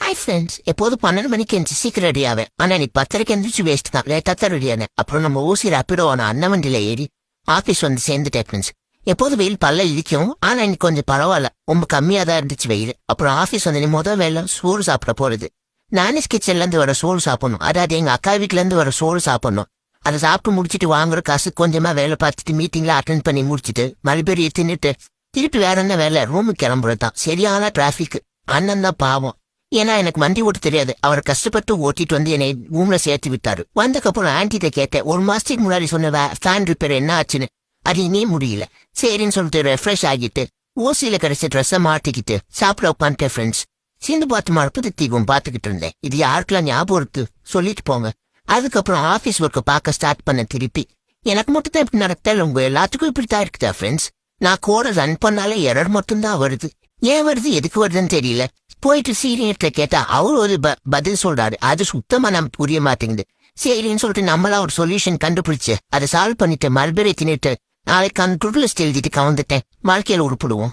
Hi friends, எப்போதும் 12 மணிக்கு எந்திரிச்சு சீக்கிரம் ரெடி ஆவேன். ஆனா இன்னைக்கு 10:30 எந்திரிச்சு வேஸ்ட் தான். லேட்டா தான் ரெடி ஆனேன். அப்புறம் நம்ம ஊசி ரேப்பிடோ அண்ணன் வண்டியில ஏறி ஆபீஸ் வந்து சேர்ந்துட்டேன் ஃப்ரெண்ட்ஸ். எப்போதும் வெயில் பல்ல இடிக்கும். ஆனா இன்னைக்கு கொஞ்சம் பரவாயில்ல, ரொம்ப கம்மியா தான் இருந்துச்சு வெயில். அப்புறம் ஆபீஸ் வந்து முதல் வேலை சோறு சாப்பிட போறது. நானிஸ் கிச்சன்ல இருந்து வர சோறு சாப்பிடணும். அதாவது எங்க அக்கா வீட்டுல இருந்து வர சோறு சாப்பிடணும். அதை சாப்பிட்டு முடிச்சிட்டு வாங்குற காசு கொஞ்சமா வேலை பார்த்துட்டு மீட்டிங்ல அட்டென்ட் பண்ணி முடிச்சிட்டு மறுபடியும் தின்னுட்டு திருப்பி வேற என்ன வேலை, ரூமுக்கு கிளம்புறதுதான். சரியான டிராபிக். அண்ணன் தான் பாவம். ஏன்னா எனக்கு வண்டி ஓட்ட தெரியாது. அவர் கஷ்டப்பட்டு ஓட்டிட்டு வந்து என்னை ரூம்ல சேர்த்து விட்டாரு. வந்தக்கப்புறம் ஆன்டிட்ட கேட்டேன், 1 மாசத்துக்கு முன்னாடி சொன்ன ஃபேன் ரிப்பேர் என்ன ஆச்சுன்னு. அது இனே முடியல. சரின்னு சொல்லிட்டு ரெஃப்ரெஷ் ஆகிட்டு ஓசியில கிடைச்ச ட்ரெஸ்ஸை மாட்டிக்கிட்டு சாப்பிட உட்காந்துட்டேன் ஃப்ரெண்ட்ஸ். சிந்து பாத்து மரப்பது தீபம் பாத்துக்கிட்டு இருந்தேன். இது யாருக்கெல்லாம் ஞாபகம் இருக்கு சொல்லிட்டு போங்க. அதுக்கப்புறம் ஆபீஸ் ஒர்க்கை பார்க்க ஸ்டார்ட் பண்ண திருப்பி. எனக்கு மட்டும் தான் இப்படி நடத்தல, உங்க எல்லாத்துக்கும் இப்படித்தான் இருக்குதா ஃப்ரெண்ட்ஸ்? நான் கோட ரன் பண்ணாலே எரர் மட்டும்தான் வருது. ஏன் வருது, எதுக்கு வருதுன்னு தெரியல. போயிட்டு சீனியர்கிட்ட கேட்டா அவர் ஒரு பதில் சொல்றாரு. அது சுத்தமா நமக்கு புரிய மாட்டேங்குது. சரின்னு சொல்லிட்டு நம்மளா ஒரு சொல்யூஷன் கண்டுபிடிச்சு அதை சால்வ் பண்ணிட்டு மறுபடியும் தின்னுட்டு நாளைக்கு அந்த லிஸ்ட் எழுதிட்டு கவுந்துட்டேன். வாழ்க்கையில உருப்பிடுவோம்.